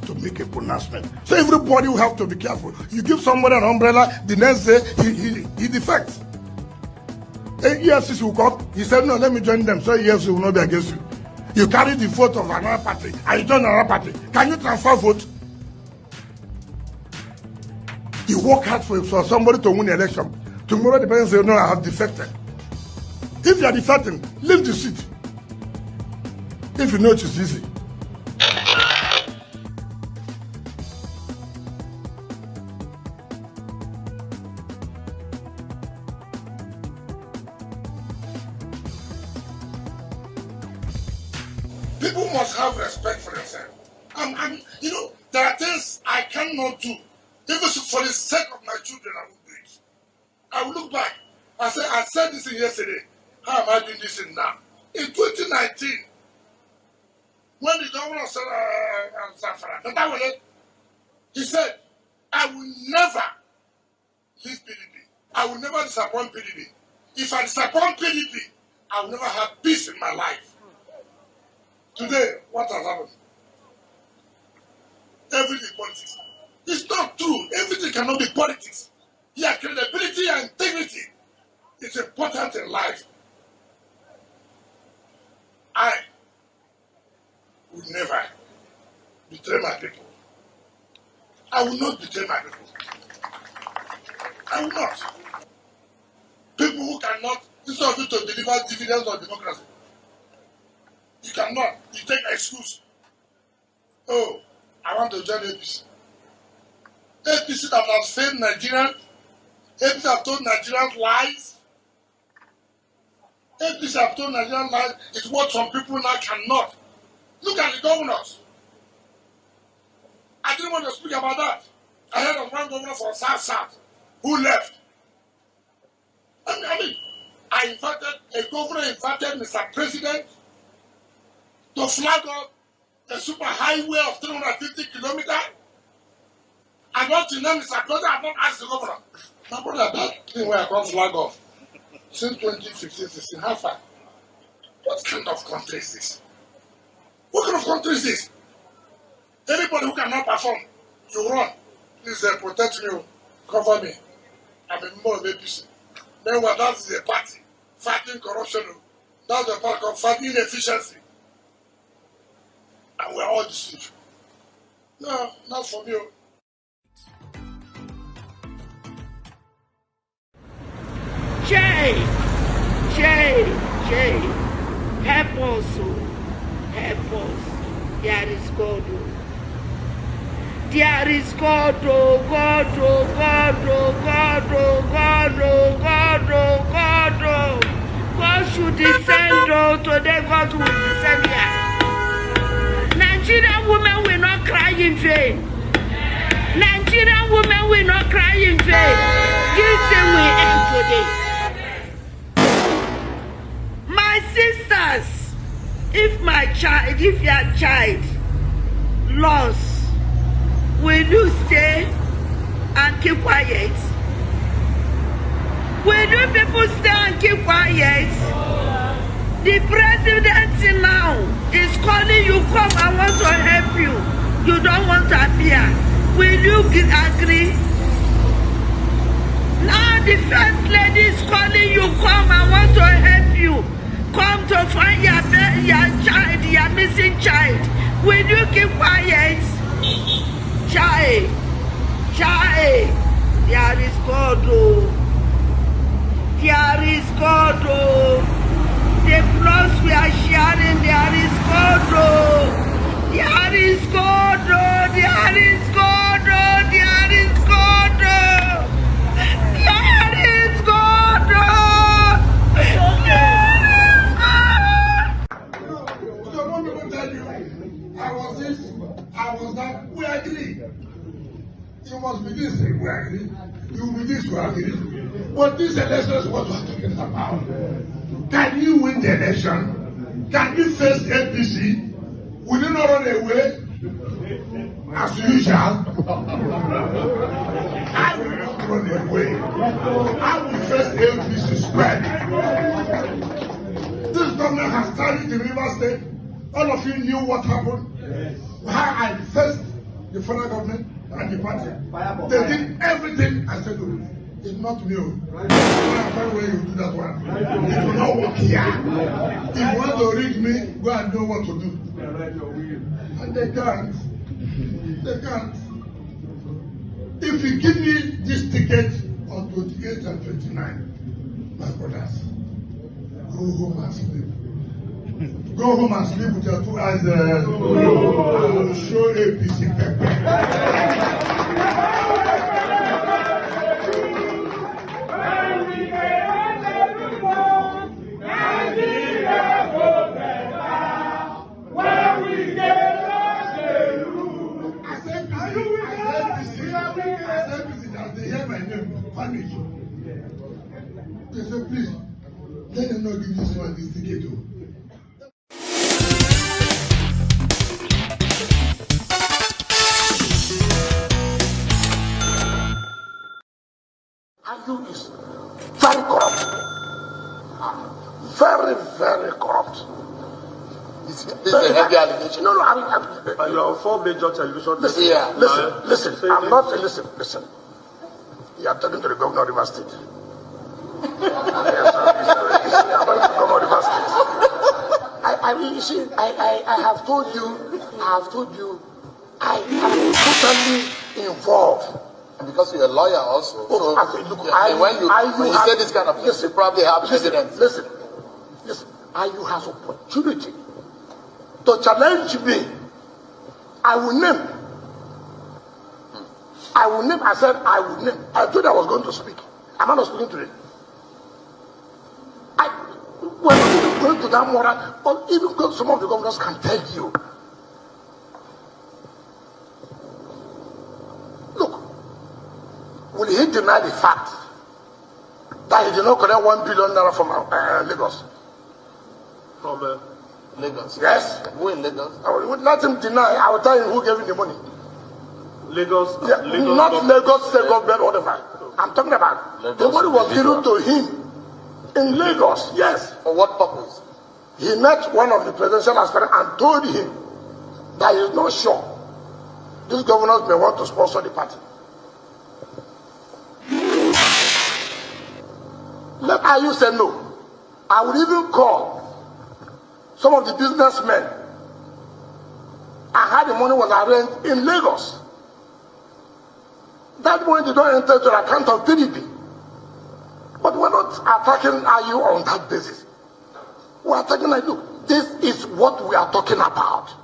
to make a pronouncement. So everybody will have to be careful. You give somebody an umbrella, the next day he defects. EFCC will come. He said, no, let me join them, so EFCC will not be against you. You carry the vote of another party and you join another party. Can you transfer vote? You work hard for somebody to win the election. Tomorrow the person say, no, I have defected. If you are defecting, leave the seat. If you know it is easy. People must have respect for themselves. You know, there are things I cannot do. Even for the sake of my children, I will do it. I will look back. I said this yesterday. How am I doing this now? In 2019, when the governor said, he said, I will never leave PDP. I will never disappoint PDP. If I disappoint PDP, I will never have peace in my life. Today, what has happened? Everything politics. It's not true. Everything cannot be politics. Yeah, credibility and integrity is important in life. I will never betray my people. I will not betray my people. I will not. People who cannot, instead of you to deliver dividends of democracy, you cannot. You take excuse. Oh, I want to join APC. APC that has failed Nigerians. APC have told Nigerians lies. APC have told Nigerians lies. It's what some people now cannot. Look at the governors. I didn't want to speak about that. I heard of one governor from South who left. I invited, a governor invited Mr. President to flag up a super highway of 350 kilometers. I want to know Mr. President, I have not asked the governor. My brother, that thing where I got flag off since 2015-16, how far? What kind of country is this? What kind of country is this? Anybody who cannot perform, you run. Please protect me, cover me. I'm a member of APC. Meanwhile, that's the party fighting corruption. That's the party of fighting inefficiency. And we're all deceived. No, not for me. Jay, help us, help us. There is God. There is God, oh God, oh God, oh God, oh God, oh God, oh God, oh. God should descend, oh, today God will descend here. Nigerian women will not cry in vain. Nigerian women will not cry in vain. This thing will end today. My sisters, if your child lost, will you stay and keep quiet? Will you people stay and keep quiet? The president now is calling you, come, I want to help you. You don't want to appear. Will you agree? Now the first lady is calling you, come, I want to help you. Come to find your child, your missing child. Will you keep quiet? Child, there is God, oh. There is God, oh. The blood we are sharing, there is God, oh. There is God, oh. There is God, oh. There is God, oh. There is God, oh. So when people tell you, I was this, I was that, we agree. You must be this, we agree. You will be this, we agree. But this election is what we are talking about. Can you win the election? Can you face APC? Will you not run away? As usual. I will not run away. I will face APC squarely. This government has tried it in River State. All of you knew what happened. How I faced the federal government and the party. They did everything I said to them. It's not me. Right. I find where you do that one. Right. It will not work here. If you want to read me, go and know what to do. And they can't. They can't. If you give me this ticket on 28 and 29, my brothers, go home and sleep. Go home and sleep with your 2 eyes. I will show APC pepper. They hear my name, panic. They say, please, let them not give this one this ticket. Ayu is very corrupt. Very, very corrupt. This is a heavy allegation. No, I mean, you are 4 major television. Listen, listen. I'm not, listen. You are talking to the governor of River State. Yes, I'm talking to the governor of River State. You see, I have told you, I am totally involved. And because you're a lawyer also. Oh, so look, when you say this kind of things, you probably have evidence. Listen. You have opportunity to challenge me. I will name. I said I will name. I told you I was going to speak. I'm not speaking today. We're not even going to that moral, or even some of the governors can tell you. Look, will he deny the fact that he did not collect 1 billion naira from Lagos? From Lagos? Yes. Who in Lagos? I will let him deny. I will tell you who gave him the money. Lagos? Yeah, Lagos not government. Lagos state government, whatever. I'm talking about Lagos, the money was given to him in Lagos. Yes. For what purpose? He met one of the presidential aspirants and told him that he is not sure these governors may want to sponsor the party. Let Ayu say no. I would even call some of the businessmen and how the money was arranged in Lagos. That money did not enter to the account of PDP. But we're not attacking Ayu on that basis. We're attacking like, look, this is what we are talking about.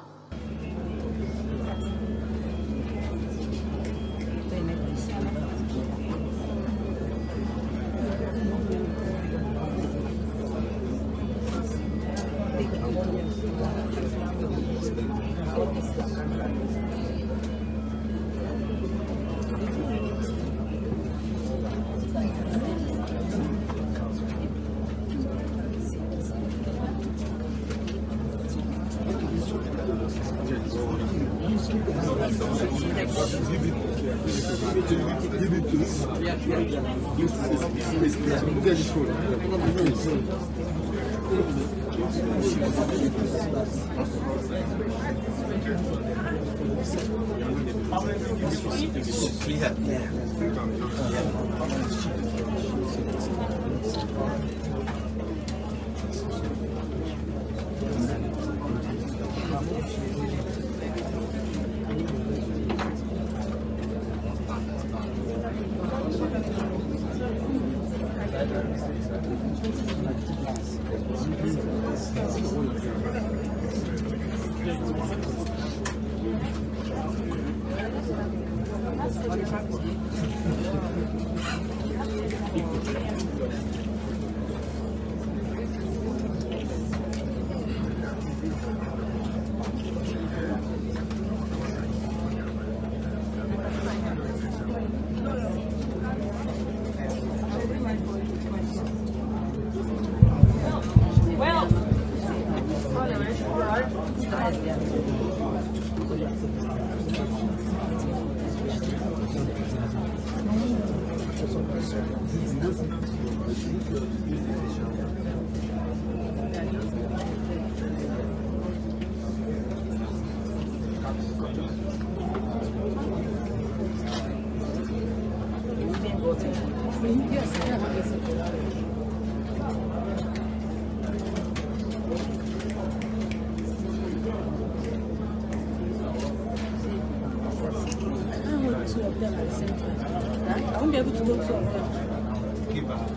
Yes, I have a two of them at the same time. Right? I won't be able to go two of them. Give her.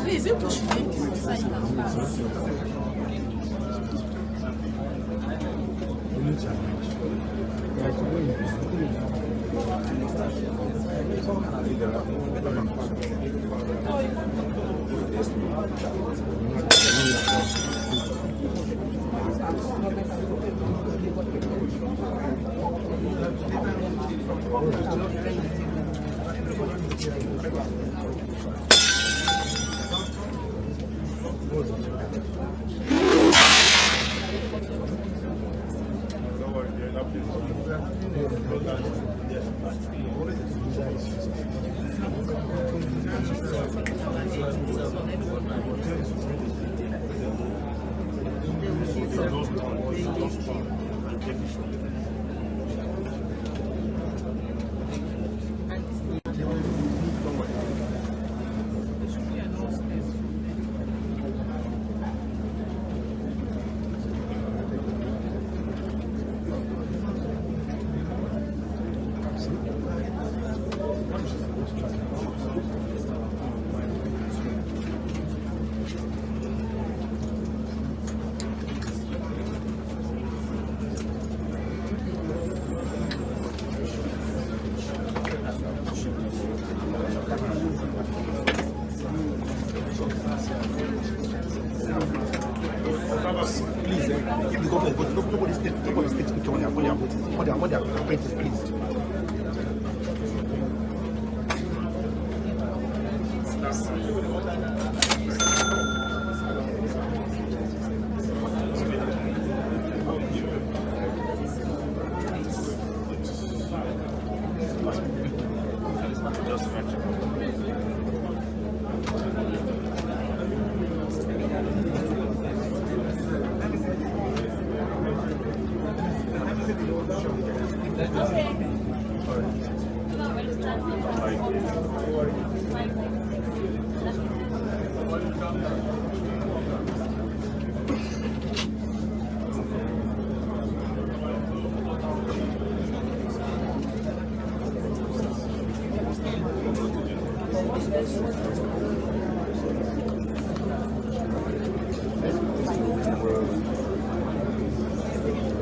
Please, you push me.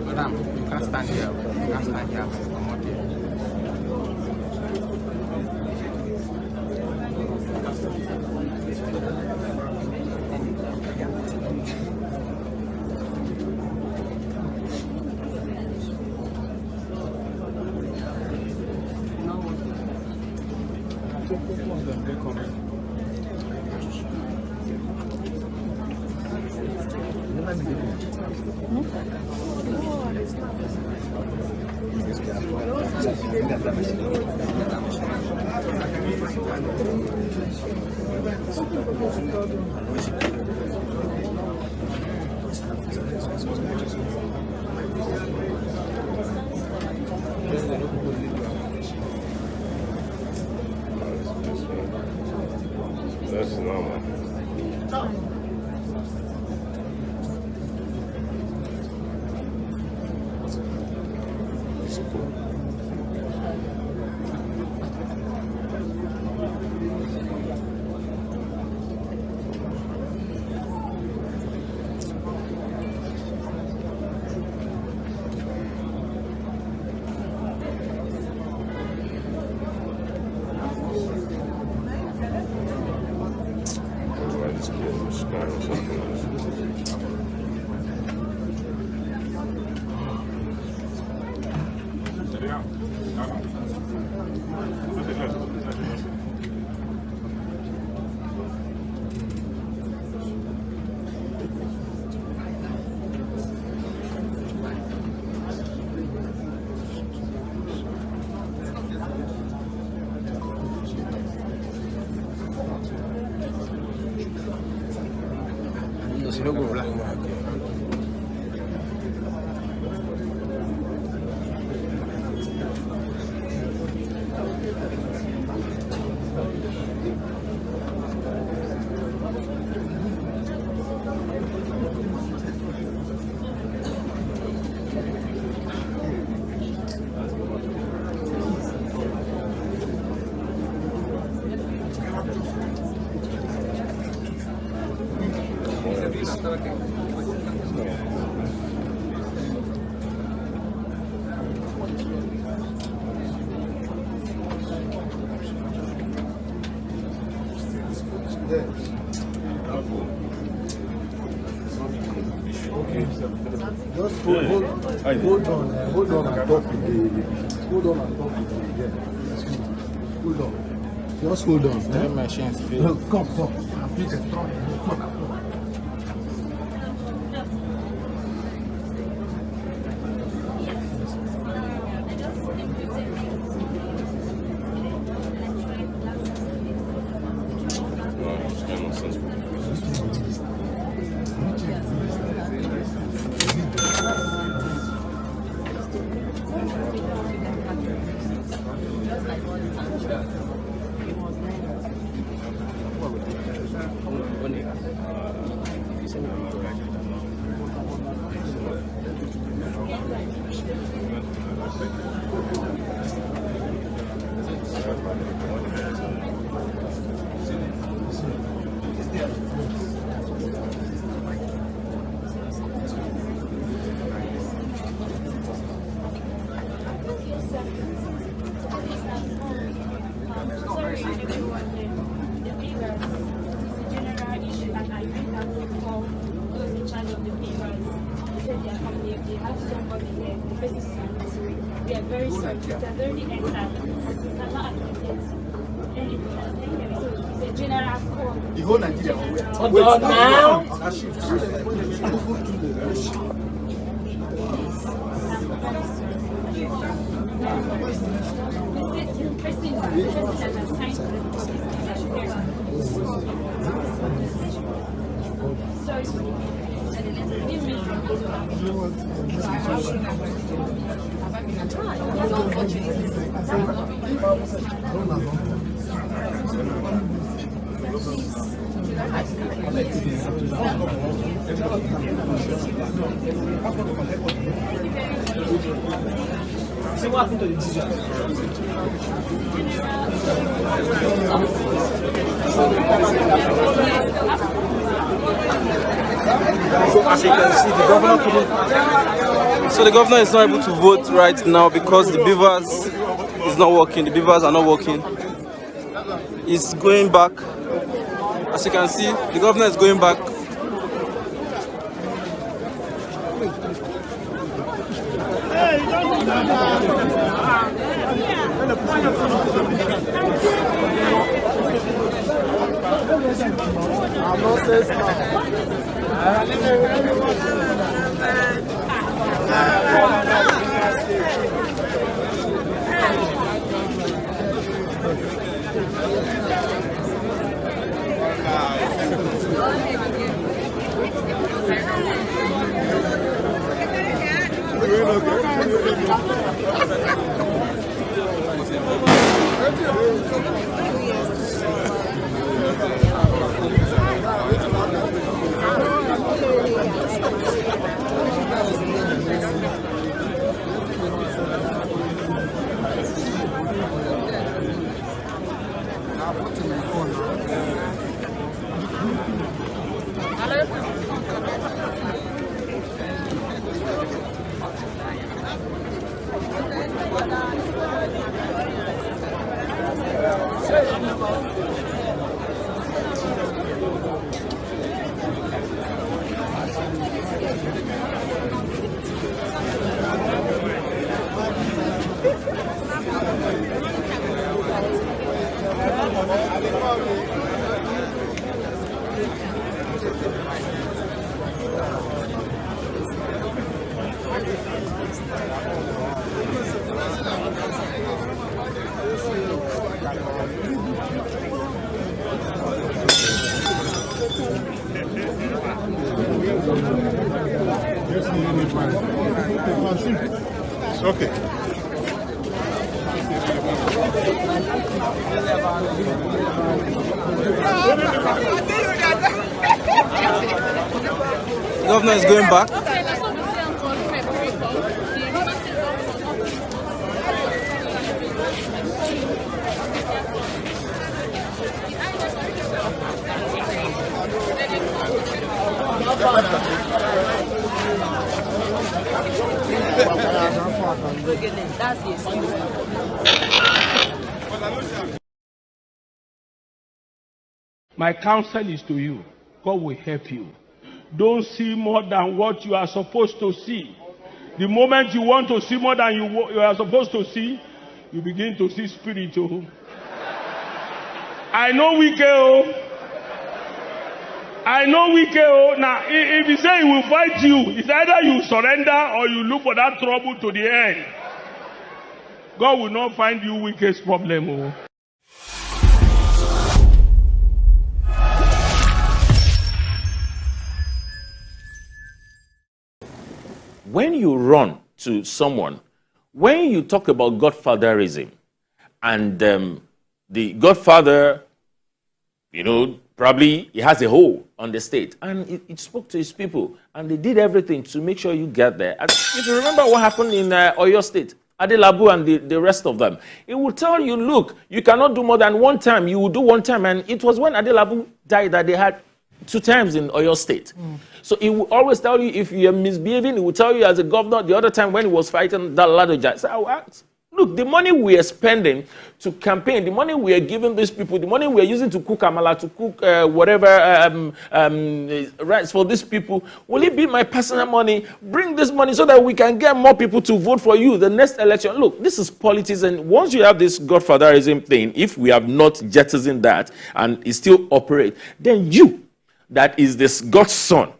Madam, you can't stand here. You can't stand here. Come on here. That's normal. no go black. Just hold on and talk with the hold on and talk with the hold on. Just hold on. The machines fail. No, come. Please stop. Very sorry. It's already entered. The general call. The whole Nigeria. Hold on now. See what happened to the decision? So as you can see, the governor couldn't. So the governor is not able to vote right now because the beavers is not working. The beavers are not working. He's going back. As you can see, the governor is going back. It's okay. The governor is going back. My counsel is to you. God will help you. Don't see more than what you are supposed to see. The moment you want to see more than you are supposed to see, you begin to see spirit. Oh. I know we go. I know we go. Now, if he say he will fight you, it's either you surrender or you look for that trouble to the end. God will not find you weakest problem. Oh. When you run to someone, when you talk about godfatherism, and the godfather, you know, probably he has a hold on the state, and he spoke to his people, and they did everything to make sure you get there. And if you remember what happened in Oyo State, Adelabu and the rest of them, it will tell you, look, you cannot do more than one time. You will do one time, and it was when Adelabu died that they had 2 times in Oyo State. So it will always tell you if you are misbehaving, it will tell you as a governor the other time when he was fighting that Ladoja. So I will ask, look, the money we are spending to campaign, the money we are giving these people, the money we are using to cook amala, to cook whatever rights for these people, will it be my personal money? Bring this money so that we can get more people to vote for you the next election. Look, this is politics, and once you have this godfatherism thing, if we have not jettisoned that and it still operates, then you, that is this God's son,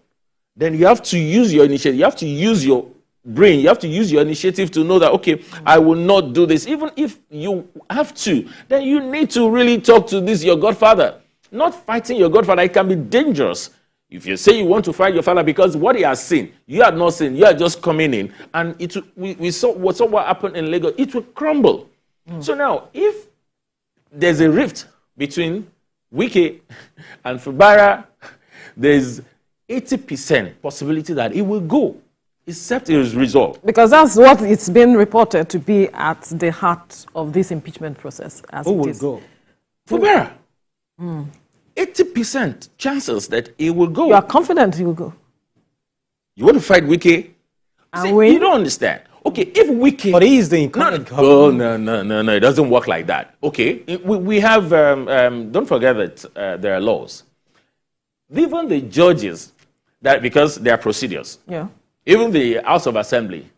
then you have to use your initiative. You have to use your brain. You have to use your initiative to know that, okay, I will not do this. Even if you have to, then you need to really talk to this, your godfather. Not fighting your godfather. It can be dangerous. If you say you want to fight your father because what he has seen, you have not seen, you are just coming in. And we saw what happened in Lagos. It will crumble. So now, if there's a rift between Wike and Fubara, there's 80% possibility that it will go, except it is resolved. Because that's what it's been reported to be at the heart of this impeachment process. As Who will go? Fubara. 80% chances that it will go. You are confident he will go? You want to fight Wike? See, you don't understand. Okay, if Wike... But he is the incumbent governor. Oh, no. It doesn't work like that. Okay, we have... don't forget that there are laws. Even the judges, that because there are procedures. Yeah. Even the House of Assembly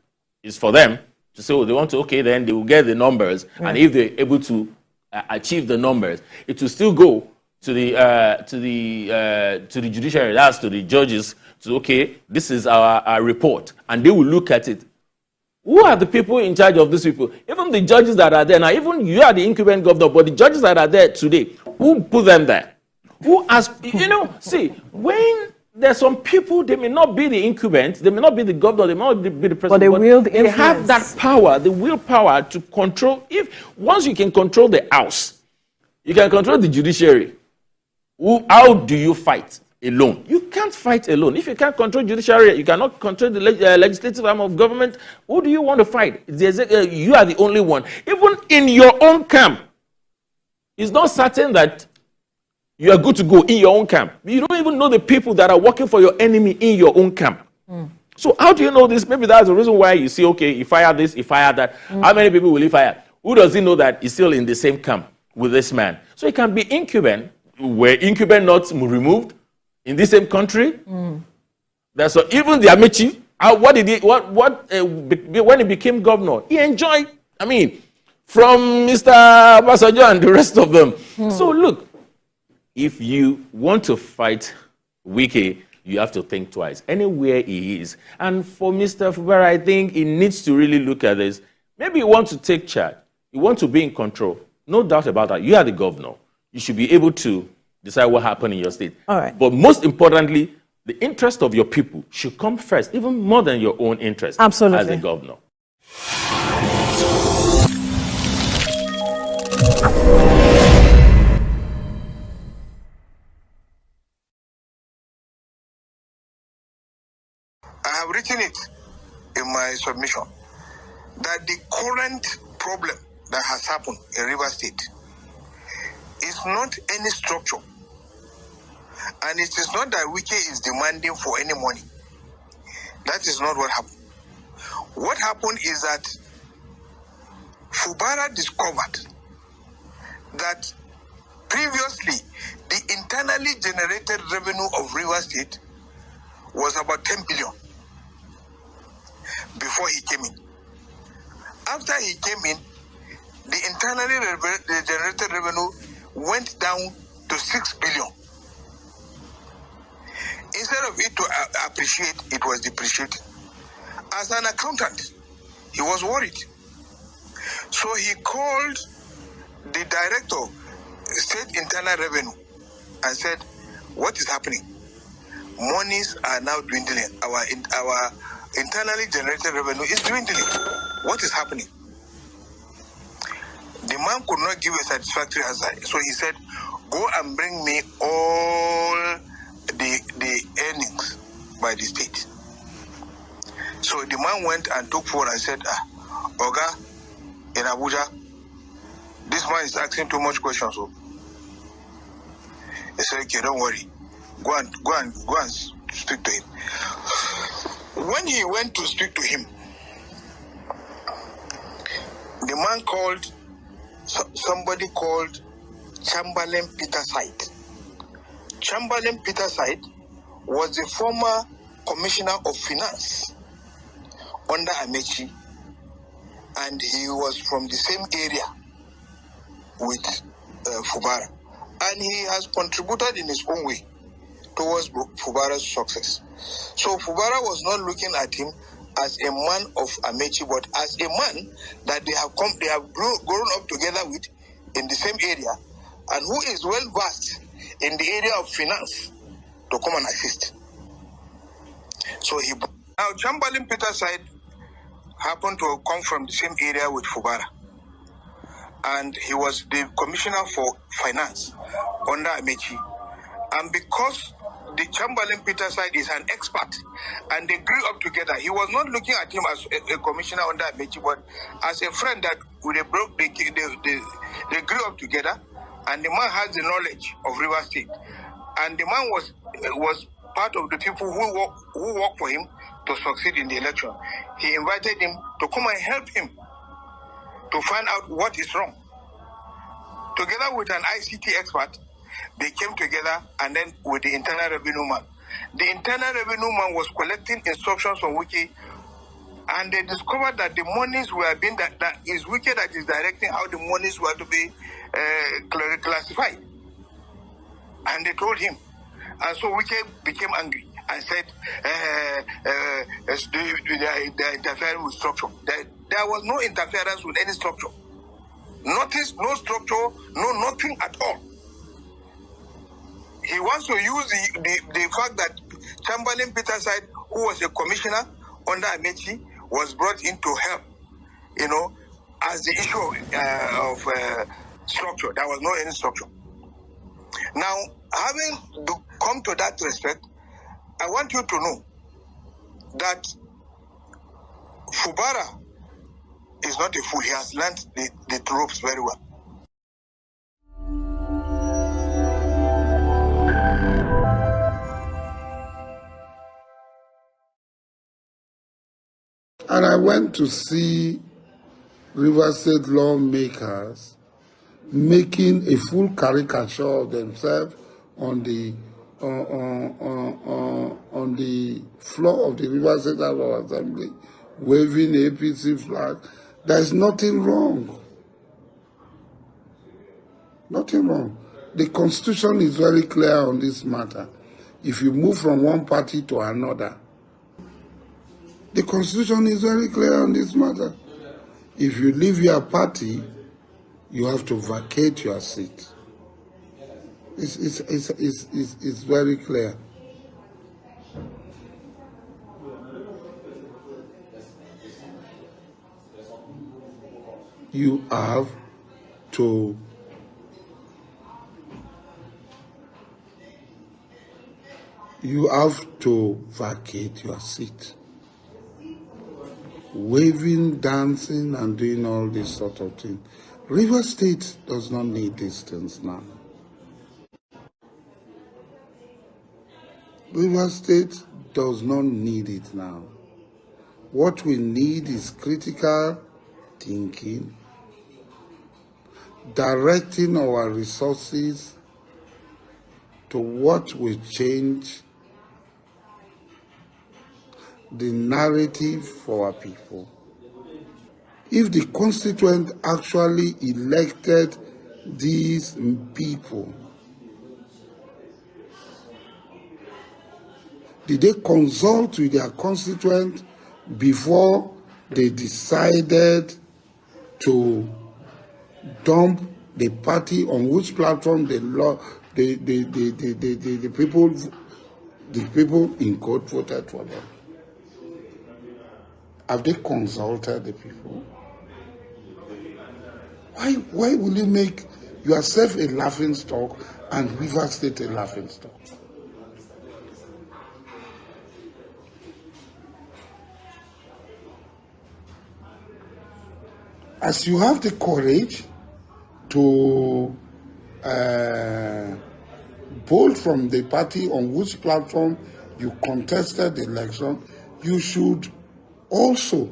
is for them to say, oh, they want to, okay, then they will get the numbers. Yeah. And if they're able to achieve the numbers, it will still go to the judiciary, that's to the judges, to, okay, this is our report. And they will look at it. Who are the people in charge of these people? Even the judges that are there. Now, even you are the incumbent governor, but the judges that are there today, who put them there? Who has, you know, see, when there's some people, they may not be the incumbent, they may not be the governor, they may not be the president, but they wield influence. They have that power, the willpower to control. Once you can control the House, you can control the judiciary. How do you fight alone? You can't fight alone. If you can't control judiciary, you cannot control the legislative arm of government. Who do you want to fight? You are the only one. Even in your own camp, it's not certain that you are good to go in your own camp. You don't even know the people that are working for your enemy in your own camp. So how do you know this? Maybe that's the reason why you see, okay, he fired this, he fired that. How many people will he fire? Who does he know that he's still in the same camp with this man? So it can be incumbent. Were incumbent not removed in the same country? That's so even the Amici, when he became governor, he enjoyed, I mean, from Mr. Obasanjo and the rest of them. So look, if you want to fight Wike, you have to think twice, anywhere he is. And for Mr. Fubara, I think he needs to really look at this. Maybe you want to take charge. You want to be in control. No doubt about that. You are the governor. You should be able to decide what happened in your state. All right. But most importantly, the interest of your people should come first, even more than your own interest. Absolutely. As a governor. I have written it in my submission that the current problem that has happened in Rivers State is not any structure, and it is not that Wike is demanding for any money. That is not what happened. What happened is that Fubara discovered that previously the internally generated revenue of Rivers State was about 10 billion before he came in. After he came in, the internally generated revenue went down to 6 billion. Instead of it to appreciate, it was depreciating. As an accountant, he was worried. So he called the director, State Internal Revenue, and said, what is happening? Monies are now dwindling. Our internally generated revenue is dwindling. What is happening? The man could not give a satisfactory answer. So he said, go and bring me all the earnings by the state. So the man went and took phone and said, Oga, in Abuja, this man is asking too much questions. So he said, okay, don't worry. Go and speak to him. When he went to speak to him, the man called somebody called Chamberlain Peter Side. Chamberlain Peter Side was the former commissioner of finance under Amechi, and he was from the same area with Fubara, and he has contributed in his own way towards Fubara's success. So Fubara was not looking at him as a man of Amechi, but as a man that they have grown up together with in the same area, and who is well versed in the area of finance to come and assist. So now Chamberlain Peter Side happened to come from the same area with Fubara, and he was the commissioner for finance under Amechi. And because the Chamberlain Peter Side is an expert, and they grew up together, he was not looking at him as a commissioner under Amechi, but as a friend that they grew up together, and the man has the knowledge of Rivers State, and the man was part of the people who worked for him to succeed in the election. He invited him to come and help him to find out what is wrong. Together with an ICT expert, they came together, and then with the internal revenue man. The internal revenue man was collecting instructions from Wike, and they discovered that the monies were being, that is Wike that is directing how the monies were to be classified. And they told him. And so Wike became angry and said, they're interfering with structure. There was no interference with any structure. Notice, no structure, no nothing at all. He wants to use the fact that Chamberlain Peter Side, who was a commissioner under Amechi, was brought in to help, as the issue of structure. There was no any structure. Now, having come to that respect, I want you to know that Fubara is not a fool. He has learned the ropes very well. And I went to see Rivers State lawmakers making a full caricature of themselves on the floor of the Rivers State House of Assembly, waving APC flag. There is nothing wrong. Nothing wrong. The Constitution is very clear on this matter. If you move from one party to another, the Constitution is very clear on this matter. If you leave your party, you have to vacate your seat. It's very clear. You have to vacate your seat. Waving, dancing, and doing all this sort of thing. River State does not need these things now. River State does not need it now. What we need is critical thinking, directing our resources to what will change the narrative for our people. If the constituent actually elected these people, did they consult with their constituent before they decided to dump the party on which platform the people in quote voted for them? Have they consulted the people? Why will you make yourself a laughing stock and River State a laughing stock? As you have the courage to bolt from the party on which platform you contested the election, you should also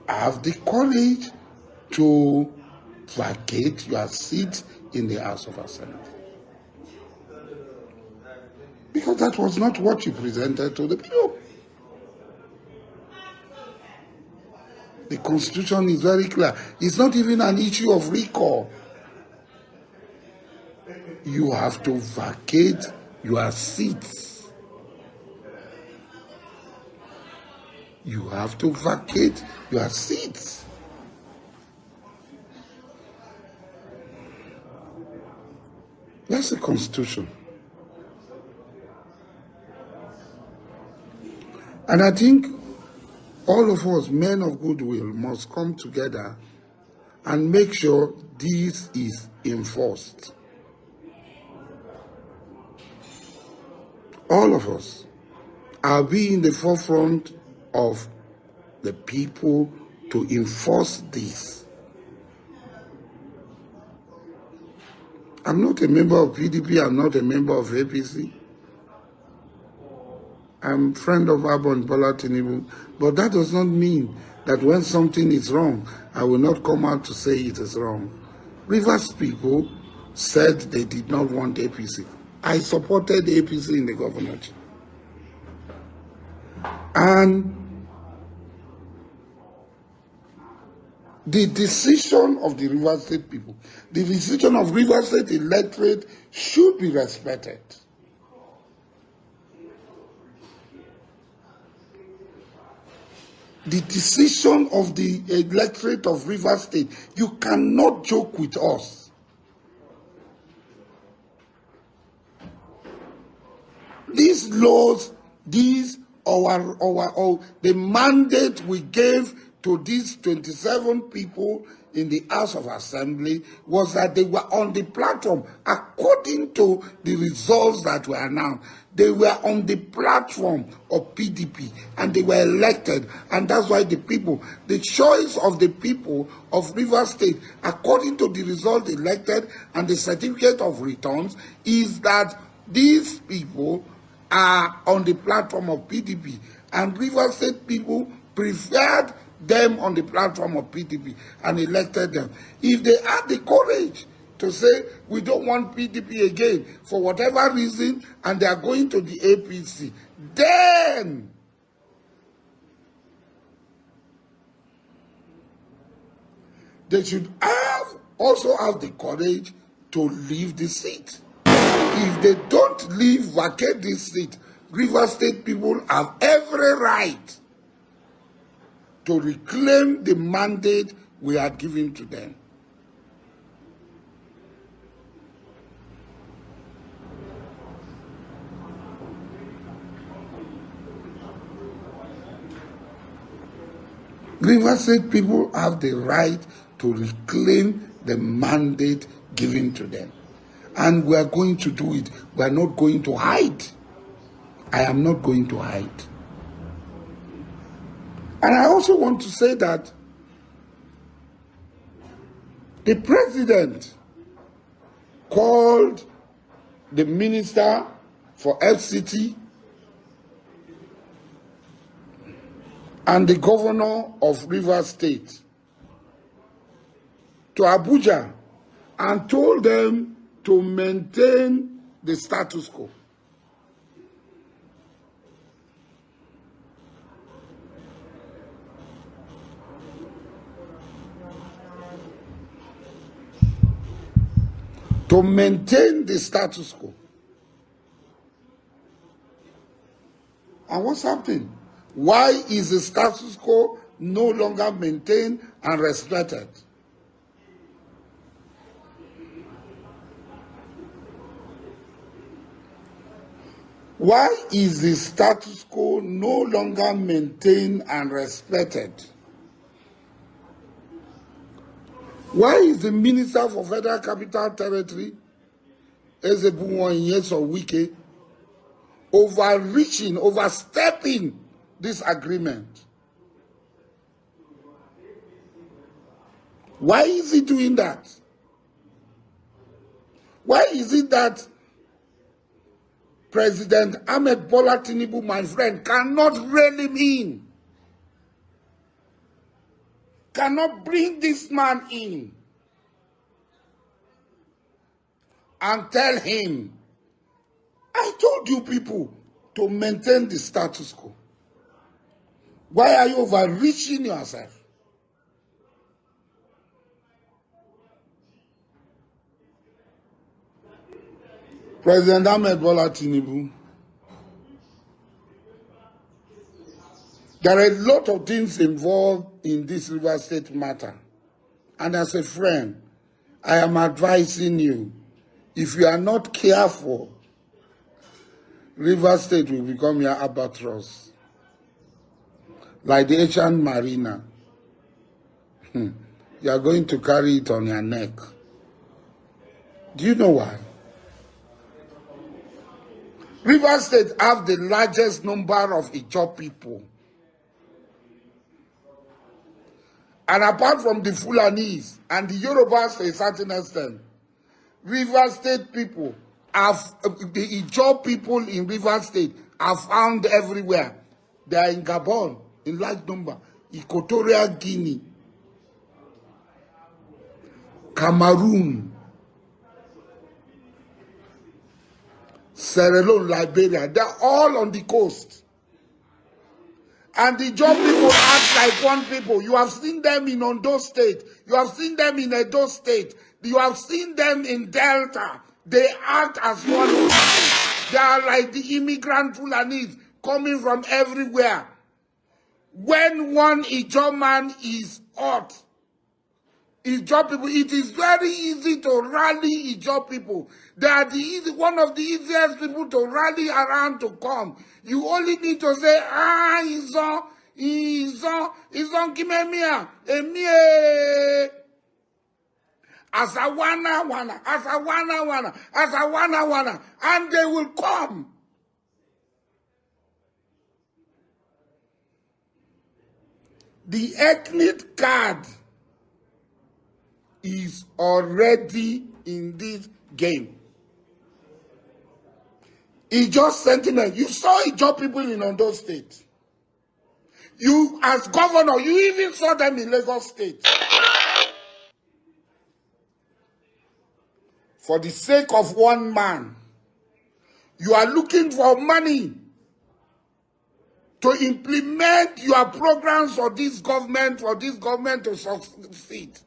have the courage to vacate your seat in the House of Assembly. Because that was not what you presented to the people. The Constitution is very clear. It's not even an issue of recall. You have to vacate your seats. You have to vacate your seats. That's the Constitution. And I think all of us, men of goodwill, must come together and make sure this is enforced. All of us are we in the forefront of the people to enforce this. I'm not a member of PDP, I'm not a member of APC. I'm a friend of Abon Bola Tinubu, but that does not mean that when something is wrong, I will not come out to say it is wrong. Rivers people said they did not want APC. I supported APC in the governorship. And the decision of the Rivers State people, the decision of Rivers State electorate should be respected. The decision of the electorate of Rivers State, you cannot joke with us. These laws, the mandate we gave to these 27 people in the House of Assembly was that they were on the platform according to the results that were announced. They were on the platform of PDP and they were elected, and that's why the people, the choice of the people of Rivers State, according to the result elected and the certificate of returns, is that these people are on the platform of PDP, and Rivers State people preferred them on the platform of PDP and elected them. If they had the courage to say, we don't want PDP again for whatever reason, and they are going to the APC, then they should also have the courage to leave the seat. If they don't leave, vacate this seat, Rivers State people have every right to reclaim the mandate we are giving to them. River State people have the right to reclaim the mandate given to them. And we are going to do it. We are not going to hide. I am not going to hide. And I also want to say that the president called the minister for FCT and the governor of Rivers State to Abuja and told them to maintain the status quo. To maintain the status quo. And what's happening? Why is the status quo no longer maintained and respected? Why is the status quo no longer maintained and respected? Why is the Minister for Federal Capital Territory, Wike, overreaching, overstepping this agreement? Why is he doing that? Why is it that President Ahmed Bola Tinubu, my friend, cannot reel him in? Cannot bring this man in and tell him, I told you people to maintain the status quo. Why are you overreaching yourself? President Ahmed Bola Tinubu, there are a lot of things involved in this River State matter. And as a friend, I am advising you, if you are not careful, River State will become your albatross. Like the ancient mariner. You are going to carry it on your neck. Do you know why? River State have the largest number of Ijaw people. And apart from the Fulanis and the Yorubas to a certain extent, River State people have, the Ijaw people in River State are found everywhere. They are in Gabon in large number, Equatorial Guinea, Cameroon, Sierra Leone, Liberia. They are all on the coast. And the Ijaw people act like one people. You have seen them in Ondo State. You have seen them in Edo State. You have seen them in Delta. They act as one people. They are like the immigrant Fulanis coming from everywhere. When one Ijaw man is hot, Ijaw people, it is very easy to rally Ijaw people. They are one of the easiest people to rally around to come. You only need to say, Izon, Kimemia, Emie. Asawana, and they will come. The ethnic card is already in this game. Ijaw sentiment. You saw Ijaw people in Ondo State. You, as governor, you even saw them in Lagos State. For the sake of one man, you are looking for money to implement your programs for this government to succeed.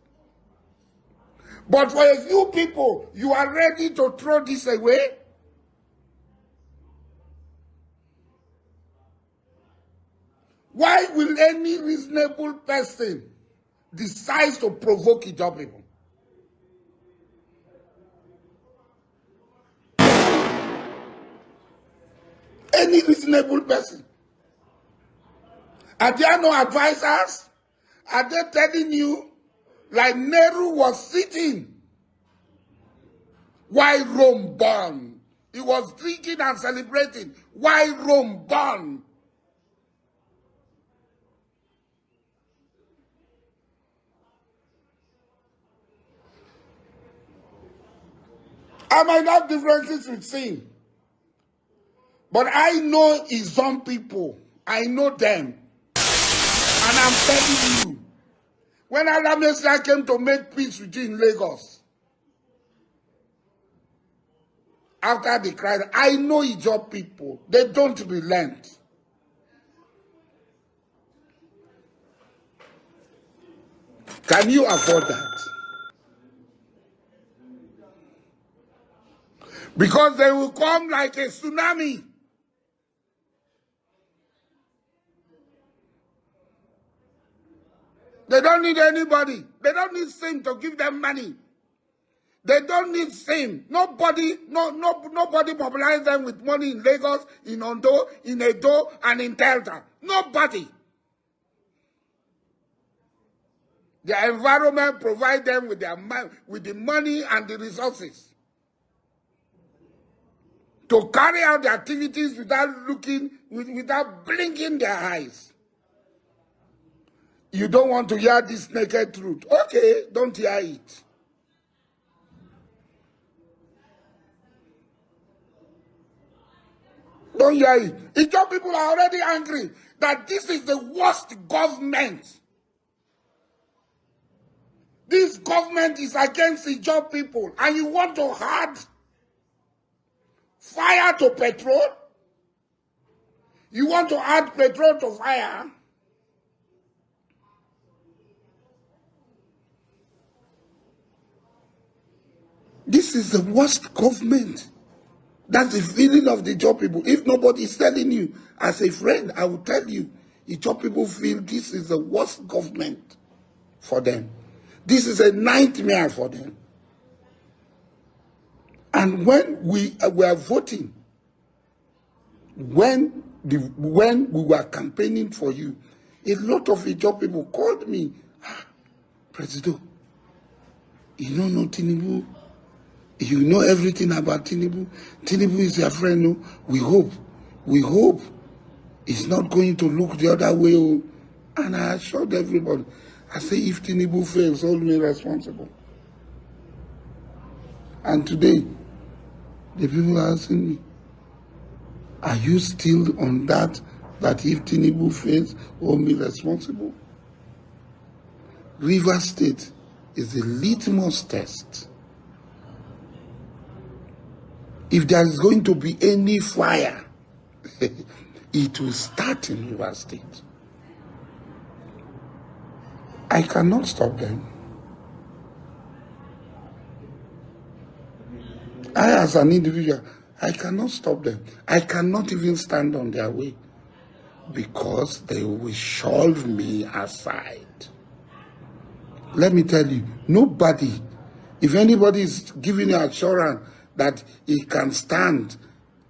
But for a few people, you are ready to throw this away. Why will any reasonable person decide to provoke Ijaw people? Any reasonable person. Are there no advisors? Are they telling you like Nehru was sitting while Rome burned? He was drinking and celebrating while Rome burned. I might have differences with him, but I know his own people. I know them. And I'm telling you, when Alamesa came to make peace with you in Lagos, after the crisis, I know his own people. They don't relent. Can you afford that? Because they will come like a tsunami. They don't need anybody. They don't need Sim to give them money. They don't need Sim. Nobody mobilize them with money in Lagos, in Ondo, in Edo, and in Delta. Nobody. The environment provide them with the money and the resources to carry out the activities without without blinking their eyes. You don't want to hear this naked truth. Okay, don't hear it. Don't hear it. Ijaw people are already angry that this is the worst government. This government is against Ijaw people, and you want to add fire to petrol? You want to add petrol to fire? This is the worst government. That's the feeling of the Ijaw people. If nobody is telling you, as a friend, I will tell you, Ijaw people feel this is the worst government for them. This is a nightmare for them. And when we were voting, when we were campaigning for you, a lot of Ijaw people called me, President, you don't know Tinubu. You know everything about Tinubu. Tinubu is your friend. No? We hope it's not going to look the other way. Oh. And I assured everybody, I say, if Tinubu fails, hold me responsible. And today, the people are asking me, are you still on that if Tinubu fails, hold me responsible? River State is the litmus test. If there is going to be any fire, it will start in River State. I cannot stop them. I, as an individual, I cannot stop them. I cannot even stand on their way because they will shove me aside. Let me tell you, nobody, if anybody is giving you assurance that he can stand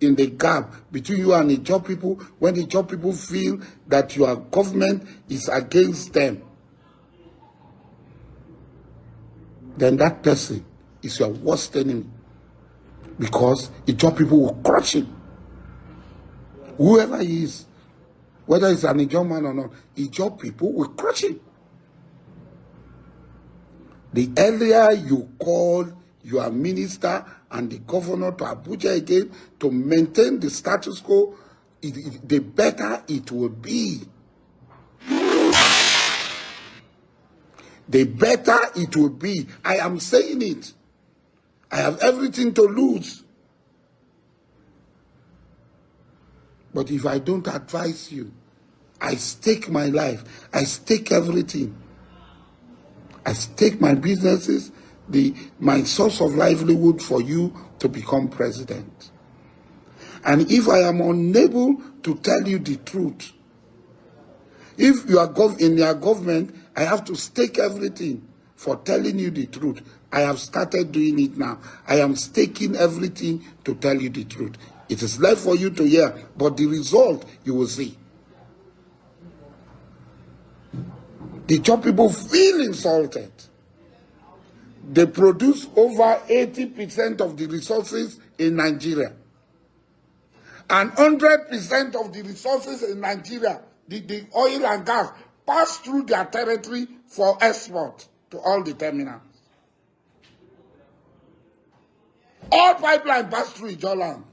in the gap between you and the Ijaw people, when the Ijaw people feel that your government is against them, then that person is your worst enemy. Because Ijaw people will crush him. Whoever he is, whether it's an Ijaw man or not, Ijaw people will crush him. The earlier you call your minister and the governor to Abuja again to maintain the status quo, the better it will be. The better it will be. I am saying it. I have everything to lose. But if I don't advise you, I stake my life. I stake everything. I stake my businesses, my source of livelihood for you to become president. And if I am unable to tell you the truth, if you are in your government, I have to stake everything for telling you the truth. I have started doing it now. I am staking everything to tell you the truth. It is left for you to hear, but the result you will see. The job people feel insulted. They produce over 80% of the resources in Nigeria. And 100% of the resources in Nigeria, the oil and gas, pass through their territory for export to all the terminals. All pipelines pass through Ijoland.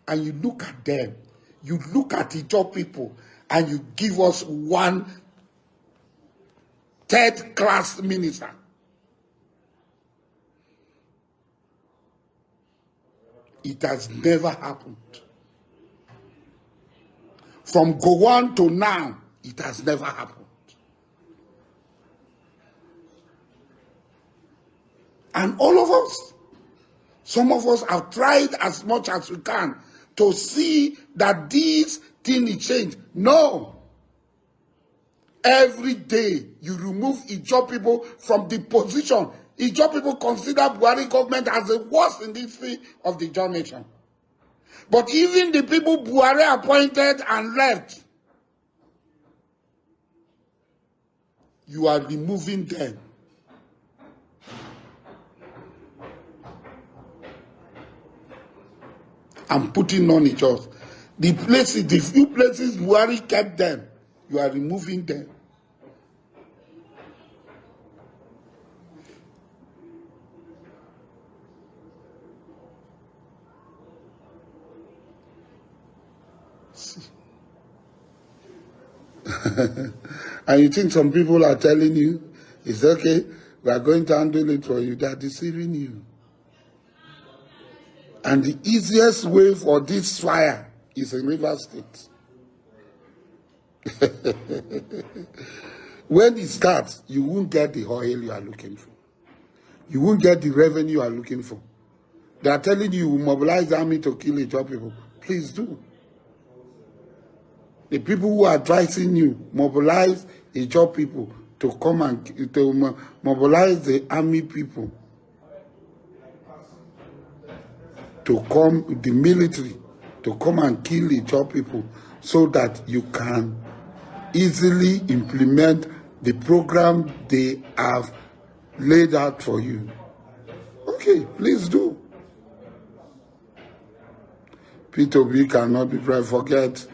And you look at them, you look at Ijo people, and you give us one third-class minister. It has never happened. From Gowon to now, it has never happened. And all of us, some of us have tried as much as we can to see that this thing is changed. No. Every day you remove Ijo people from the position. Ijo people consider Buhari government as the worst in the history of the Ijo nation. But even the people Buhari appointed and left, you are removing them. And putting on each other. The places, the few places Buhari kept them, you are removing them. And you think some people are telling you, it's okay, we are going to handle it for you. They are deceiving you. And the easiest way for this fire is in Rivers State. When it starts, you won't get the oil you are looking for. You won't get the revenue you are looking for. They are telling you, you mobilize the army to kill Ijo people. Please do. The people who are advising you, mobilize Ijo people to come and to mobilize the army people. To come, the military, to come and kill Ijo people so that you can easily implement the program they have laid out for you. Okay, please do. P2B cannot be private. Forget,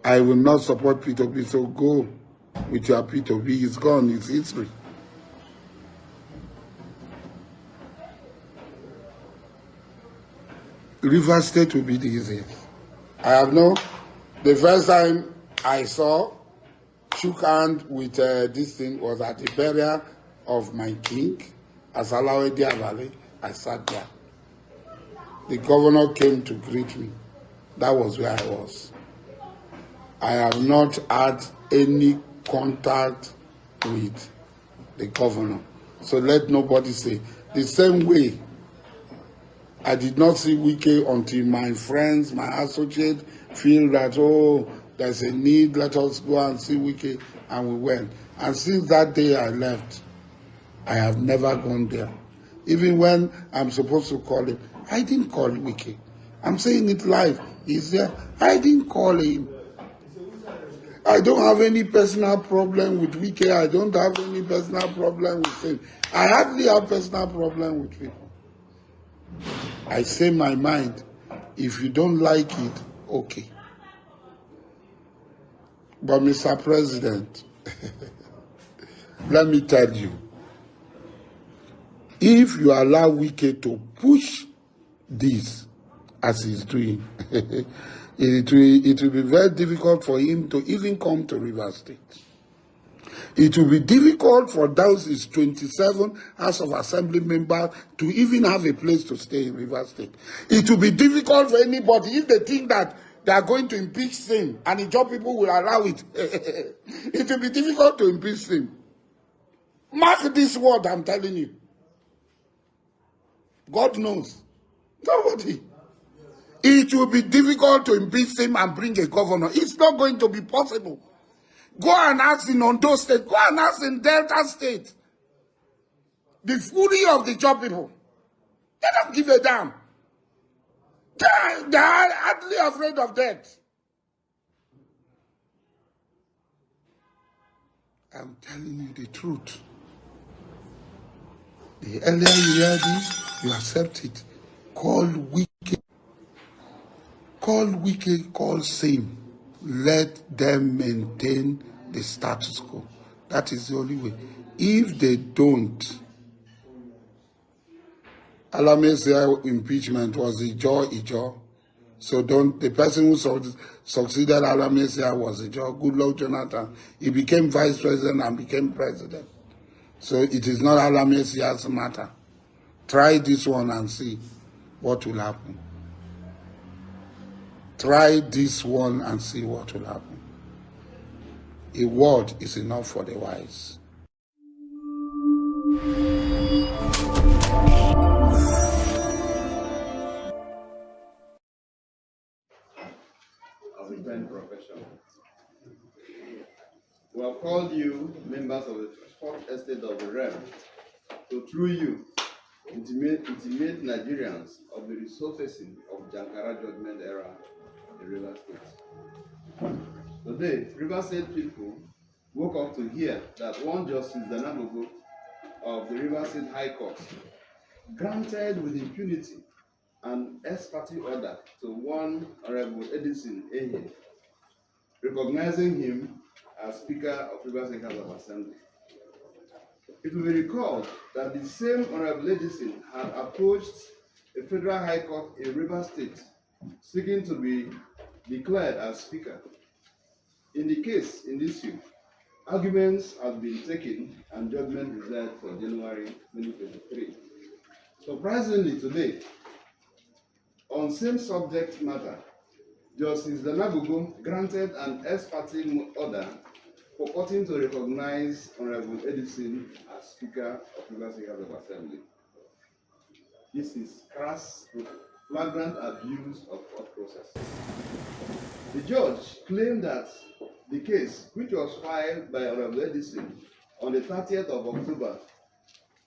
I will not support P2B, so go with your P2B. It's gone, it's history. Rivers State will be the easiest. I have known the first time I saw, shook hand with this thing was at the burial of my king, Asalawe Valley. I sat there. The governor came to greet me. That was where I was. I have not had any contact with the governor. So let nobody say. The same way, I did not see Wike until my friends, my associates feel that, oh, there's a need, let us go and see Wike, and we went. And since that day I left, I have never gone there. Even when I'm supposed to call him, I didn't call Wike. I'm saying it live. He's there. I didn't call him. I don't have any personal problem with Wike. I don't have any personal problem with him. I hardly have personal problem with people. I say my mind. If you don't like it, okay. But Mr. President, let me tell you, if you allow Wike to push this as he's doing, it will be very difficult for him to even come to Rivers State. It will be difficult for those his 27 House of Assembly members to even have a place to stay in Rivers State. It will be difficult for anybody if they think that they are going to impeach him and the job people will allow it. It will be difficult to impeach him. Mark this word I'm telling you. God knows. Nobody. It will be difficult to impeach him and bring a governor. It's not going to be possible. Go and ask in Ondo State. Go and ask in Delta State. The fury of the job people. They don't give a damn. They are hardly afraid of death. I'm telling you the truth. The earlier you hear this, you accept it. Call Wike, call same. Let them maintain the status quo. That is the only way. If they don't, Alamesia impeachment was Ijo. So the person who succeeded Alamesia was Ijo. Goodluck Jonathan. He became vice president and became president. So it is not Alamesia's matter. Try this one and see what will happen. Try this one and see what will happen. A word is enough for the wise. As a brand professional, we have called you, members of the fourth estate of the realm, to through you intimate Nigerians of the resurfacing of Jankara judgment era in Rivers State. Today, Rivers State people woke up to hear that one Justice Danagogo of the Rivers State High Court granted with impunity an ex parte order to one Honorable Edison Ehe, recognizing him as Speaker of Rivers State House of Assembly. It will be recalled that the same Honorable Edison had approached a federal high court in Rivers State seeking to be declared as Speaker. In the case in issue, arguments have been taken and judgment reserved for January 2023. Surprisingly today, on same subject matter, Justice Danagogo granted an ex parte order purporting to recognize Honorable Edison as Speaker of Rivers State House of Assembly. This is crass, flagrant abuse of court process. The judge claimed that the case, which was filed by Honorable Edison on the 30th of October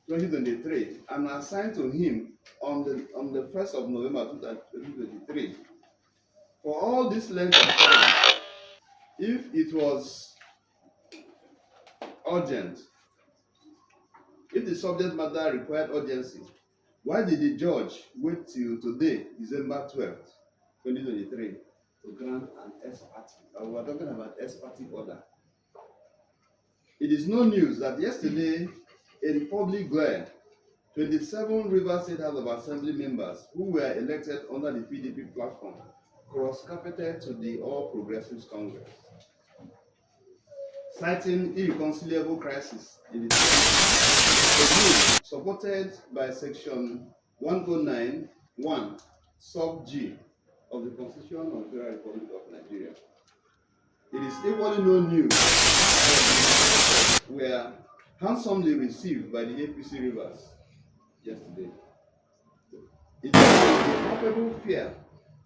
2023 and assigned to him on the 1st of November 2023, for all this length of time, if it was urgent, if the subject matter required urgency, why did the judge wait till today, December 12th, 2023, to grant an ex parte? We are talking about ex parte order. It is no news that yesterday, in public glare, 27 Rivers State House of Assembly members who were elected under the PDP platform cross-carpeted to the All Progressives Congress, citing irreconcilable crisis in the state, supported by Section 109(1) sub G of the Constitution of the Federal Republic of Nigeria. It is equally no news that were handsomely received by the APC Rivers yesterday. It is the palpable fear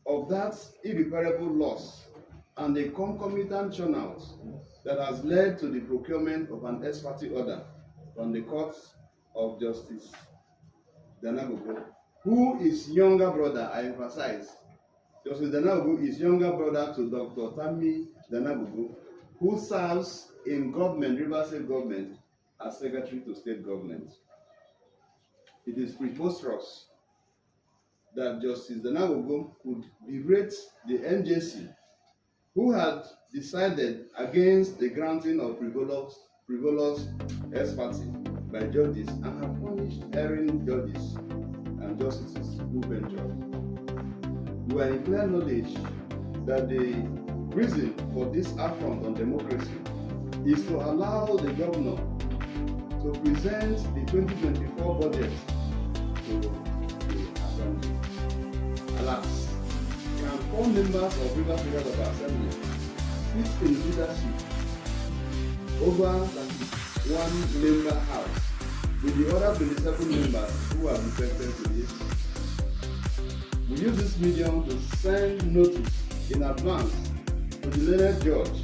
of that irreparable loss and the concomitant turnout that has led to the procurement of an ex parte order from the Court of Justice Danagogo, who is younger brother, I emphasize, Justice Danagogo is younger brother to Dr. Tammy Danagogo, who serves in government, Rivers State government, as Secretary to State Government. It is preposterous that Justice Danagogo could berate the NJC, who had decided against the granting of frivolous ex parte by judges and have punished erring judges and justices who ventured. We are in clear knowledge that the reason for this affront on democracy is to allow the governor to present the 2024 budget to the Assembly. Alas, can 4 members of Rivers State House of Assembly sit in leadership over 31 member house with the other 27 members who are defected to this? We use this medium to send notice in advance to the learned judge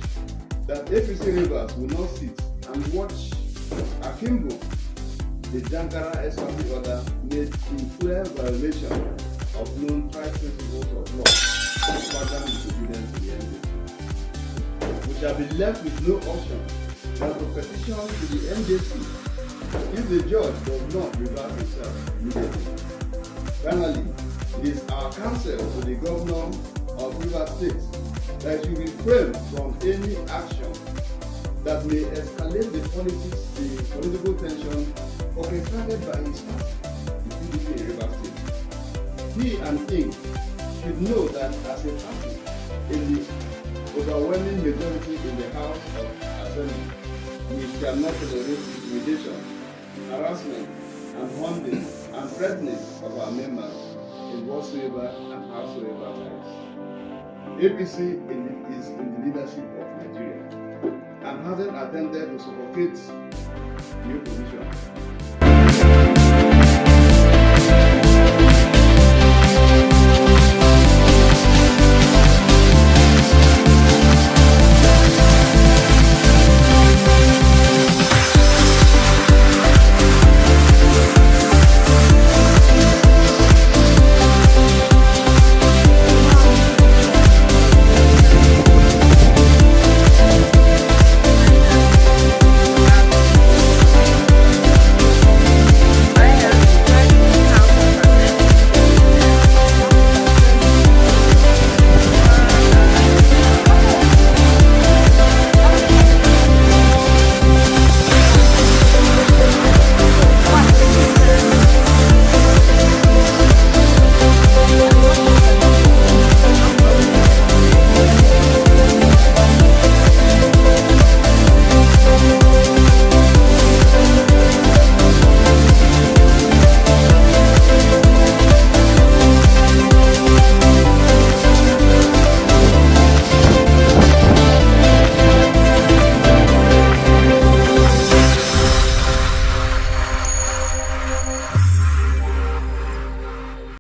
that APC Rivers will not sit and watch Akimbo, the Jankara ex parte order, made in clear violation of known tried principles of law, further disobedience to the NDC. We shall be left with no option that to petition to the NJC if the judge does not reverse himself immediately. Finally, it is our counsel to the governor of Rivers State that he refrain from any action that may escalate the political tension orchestrated by his party, the PDP in Rivers State. He and King should know that as a party in the overwhelming majority in the House of Assembly, we shall not tolerate intimidation, harassment, and hounding and threatening of our members in whatsoever and howsoever times. APC is in the leadership of Nigeria and hasn't attempted to suffocate the opposition.